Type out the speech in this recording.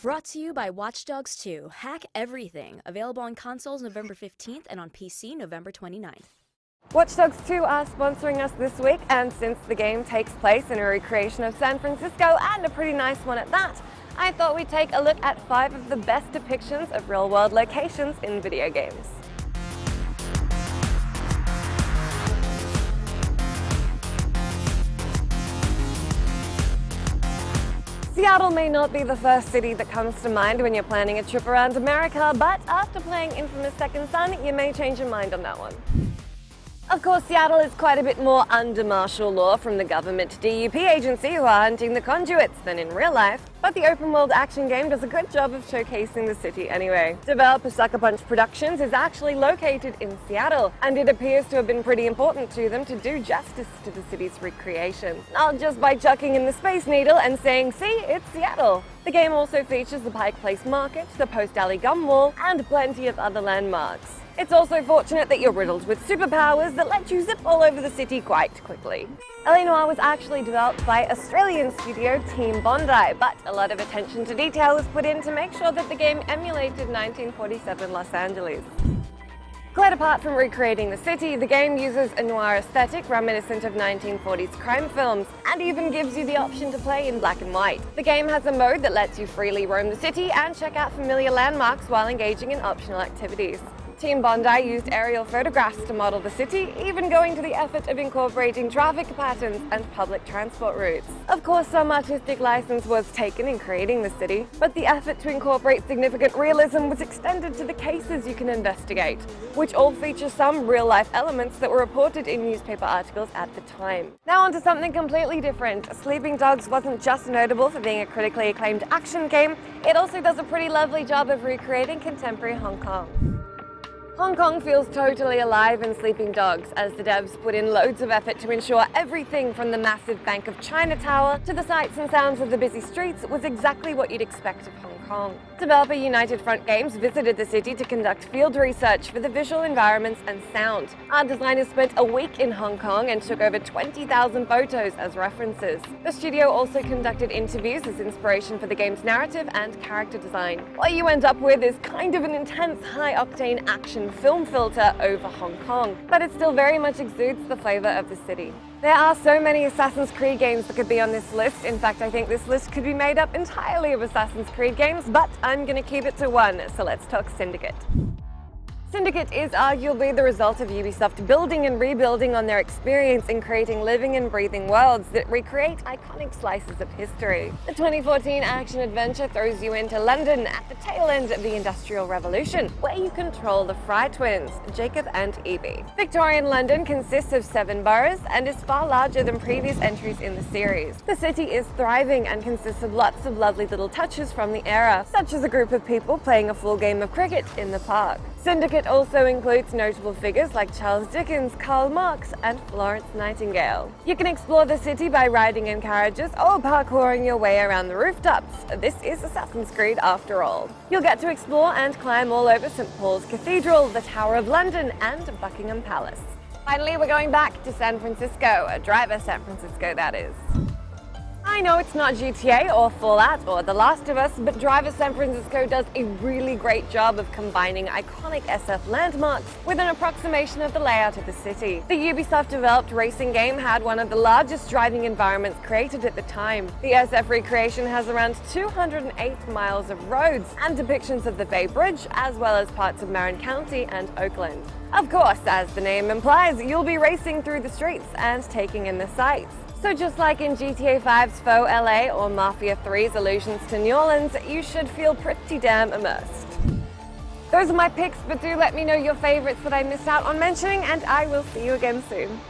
Brought to you by Watch Dogs 2: Hack Everything, available on consoles November 15th and on PC November 29th. Watch Dogs 2 are sponsoring us this week, and since the game takes place in a recreation of San Francisco, and a pretty nice one at that, I thought we'd take a look at 5 of the best depictions of real-world locations in video games. Seattle may not be the first city that comes to mind when you're planning a trip around America, but after playing infamous Second Son, you may change your mind on that one. Of course, Seattle is quite a bit more under martial law from the government DUP agency who are hunting the conduits than in real life, but the open-world action game does a good job of showcasing the city anyway. Developer Sucker Punch Productions is actually located in Seattle, and it appears to have been pretty important to them to do justice to the city's recreation, not just by chucking in the Space Needle and saying, "See, it's Seattle." The game also features the Pike Place Market, the Post Alley Gum Wall, and plenty of other landmarks. It's also fortunate that you're riddled with superpowers that let you zip all over the city quite quickly. LA Noire was actually developed by Australian studio Team Bondi, but a lot of attention to detail was put in to make sure that the game emulated 1947 Los Angeles. Quite apart from recreating the city, the game uses a noir aesthetic reminiscent of 1940s crime films, and even gives you the option to play in black and white. The game has a mode that lets you freely roam the city and check out familiar landmarks while engaging in optional activities. Team Bondi used aerial photographs to model the city, even going to the effort of incorporating traffic patterns and public transport routes. Of course, some artistic license was taken in creating the city, but the effort to incorporate significant realism was extended to the cases you can investigate, which all feature some real-life elements that were reported in newspaper articles at the time. Now on to something completely different. Sleeping Dogs wasn't just notable for being a critically acclaimed action game, it also does a pretty lovely job of recreating contemporary Hong Kong. Hong Kong feels totally alive in Sleeping Dogs, as the devs put in loads of effort to ensure everything from the massive Bank of China Tower to the sights and sounds of the busy streets was exactly what you'd expect of Hong Kong. Developer United Front Games visited the city to conduct field research for the visual environments and sound. Art designers spent a week in Hong Kong and took over 20,000 photos as references. The studio also conducted interviews as inspiration for the game's narrative and character design. What you end up with is kind of an intense, high-octane action film filter over Hong Kong, but it still very much exudes the flavor of the city. There are so many Assassin's Creed games that could be on this list. In fact, I think this list could be made up entirely of Assassin's Creed games, but I'm gonna keep it to one, so let's talk Syndicate. Syndicate is arguably the result of Ubisoft building and rebuilding on their experience in creating living and breathing worlds that recreate iconic slices of history. The 2014 action-adventure throws you into London at the tail end of the Industrial Revolution, where you control the Fry twins, Jacob and Evie. Victorian London consists of 7 boroughs and is far larger than previous entries in the series. The city is thriving and consists of lots of lovely little touches from the era, such as a group of people playing a full game of cricket in the park. Syndicate also includes notable figures like Charles Dickens, Karl Marx, and Florence Nightingale. You can explore the city by riding in carriages or parkouring your way around the rooftops. This is Assassin's Creed after all. You'll get to explore and climb all over St. Paul's Cathedral, the Tower of London, and Buckingham Palace. Finally, we're going back to San Francisco, Driver San Francisco, that is. I know it's not GTA or Fallout or The Last of Us, but Driver San Francisco does a really great job of combining iconic SF landmarks with an approximation of the layout of the city. The Ubisoft-developed racing game had one of the largest driving environments created at the time. The SF recreation has around 208 miles of roads and depictions of the Bay Bridge, as well as parts of Marin County and Oakland. Of course, as the name implies, you'll be racing through the streets and taking in the sights. So just like in GTA 5's Faux LA or Mafia 3's Allusions to New Orleans, you should feel pretty damn immersed. Those are my picks, but do let me know your favorites that I missed out on mentioning, and I will see you again soon.